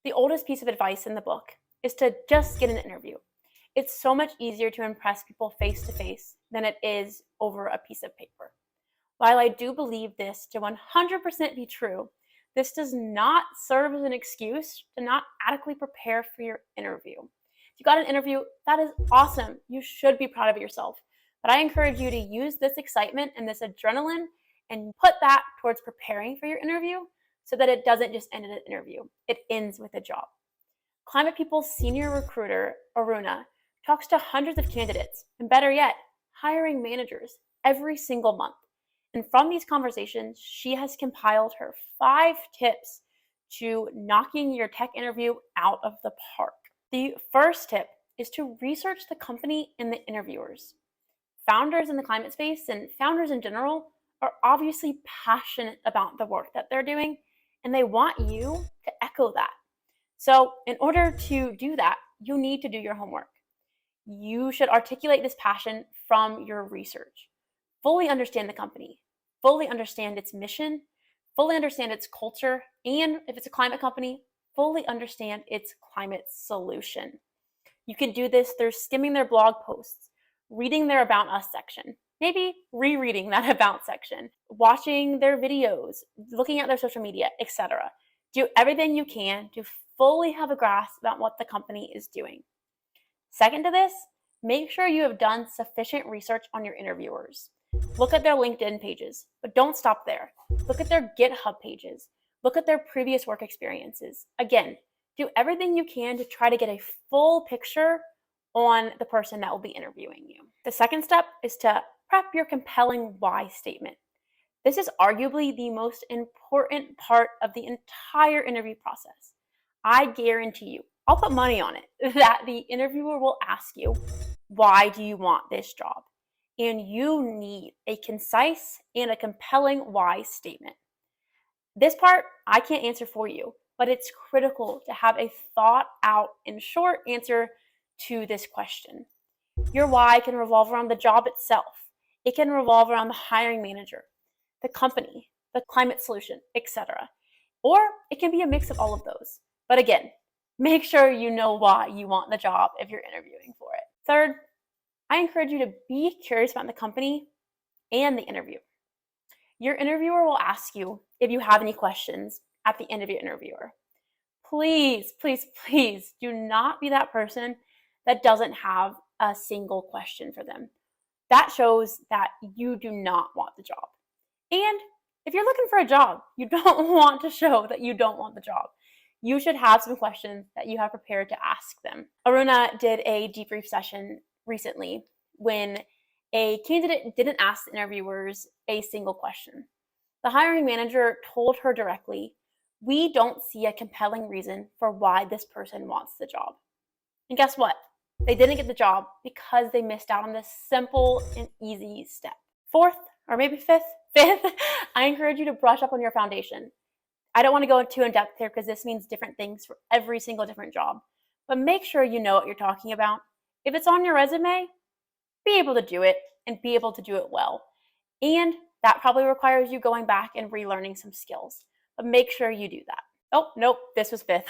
The oldest piece of advice in the book is to just get an interview. It's so much easier to impress people face to face than it is over a piece of paper. While I do believe this to 100% be true, this does not serve as an excuse to not adequately prepare for your interview. If you got an interview, that is awesome. You should be proud of yourself. But I encourage you to use this excitement and this adrenaline and put that towards preparing for your interview so that it doesn't just end at an interview. It ends with a job. Climate People's senior recruiter, Aruna, talks to hundreds of candidates, and better yet, hiring managers every single month. And from these conversations, she has compiled her 5 tips to knocking your tech interview out of the park. The first tip is to research the company and the interviewers. Founders in the climate space and founders in general are obviously passionate about the work that they're doing, and they want you to echo that. So in order to do that, you need to do your homework. You should articulate this passion from your research. Fully understand the company, fully understand its mission, fully understand its culture, and if it's a climate company, fully understand its climate solution. You can do this through skimming their blog posts, reading their About Us section, maybe rereading that About section, watching their videos, looking at their social media, etc. Do everything you can to fully have a grasp about what the company is doing. Second to this, make sure you have done sufficient research on your interviewers. Look at their LinkedIn pages, but don't stop there. Look at their GitHub pages. Look at their previous work experiences. Again, do everything you can to try to get a full picture on the person that will be interviewing you. The second step is to prep your compelling why statement. This is arguably the most important part of the entire interview process. I guarantee you, I'll put money on it, that the interviewer will ask you, why do you want this job? And you need a concise and a compelling why statement. This part I can't answer for you, but it's critical to have a thought out and short answer to this question. Your why can revolve around the job itself. It can revolve around the hiring manager, the company, the climate solution, etc. Or it can be a mix of all of those. But again, make sure you know why you want the job if you're interviewing for it. Third, I encourage you to be curious about the company and the interview. Your interviewer will ask you if you have any questions at the end of your interviewer. Please, please, please do not be that person that doesn't have a single question for them. That shows that you do not want the job. And if you're looking for a job, you don't want to show that you don't want the job. You should have some questions that you have prepared to ask them. Aruna did a debrief session recently when a candidate didn't ask the interviewers a single question. The hiring manager told her directly, "We don't see a compelling reason for why this person wants the job." And guess what? They didn't get the job because they missed out on this simple and easy step. Fourth, or maybe fifth, I encourage you to brush up on your foundation. I don't want to go too in depth here because this means different things for every single different job, but make sure you know what you're talking about. If it's on your resume, be able to do it and be able to do it well. And that probably requires you going back and relearning some skills, but make sure you do that. Oh, nope, this was fifth.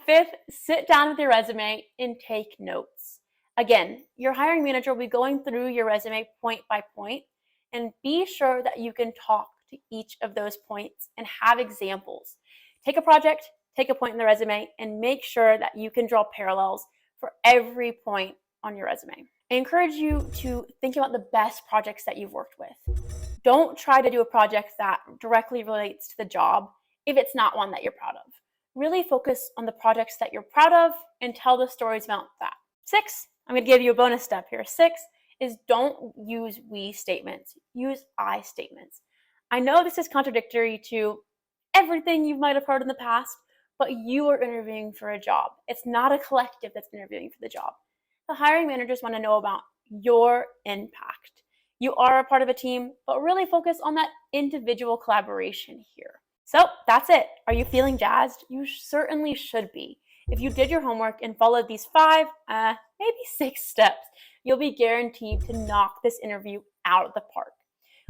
Fifth, sit down with your resume and take notes. Again, your hiring manager will be going through your resume point by point, and be sure that you can talk to each of those points and have examples. Take a project, take a point in the resume, and make sure that you can draw parallels for every point on your resume. I encourage you to think about the best projects that you've worked with. Don't try to do a project that directly relates to the job if it's not one that you're proud of. Really focus on the projects that you're proud of and tell the stories about that. 6, I'm going to give you a bonus step here. 6 is don't use we statements, use I statements. I know this is contradictory to everything you might have heard in the past, but you are interviewing for a job. It's not a collective that's interviewing for the job. The hiring managers want to know about your impact. You are a part of a team, but really focus on that individual collaboration here. So that's it. Are you feeling jazzed? You certainly should be. If you did your homework and followed these 5, maybe 6 steps, you'll be guaranteed to knock this interview out of the park.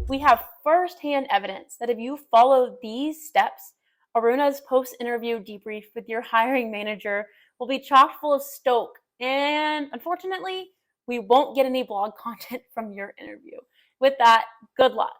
We have firsthand evidence that if you follow these steps, Aruna's post-interview debrief with your hiring manager will be chock full of stoke, and unfortunately, we won't get any blog content from your interview. With that, good luck.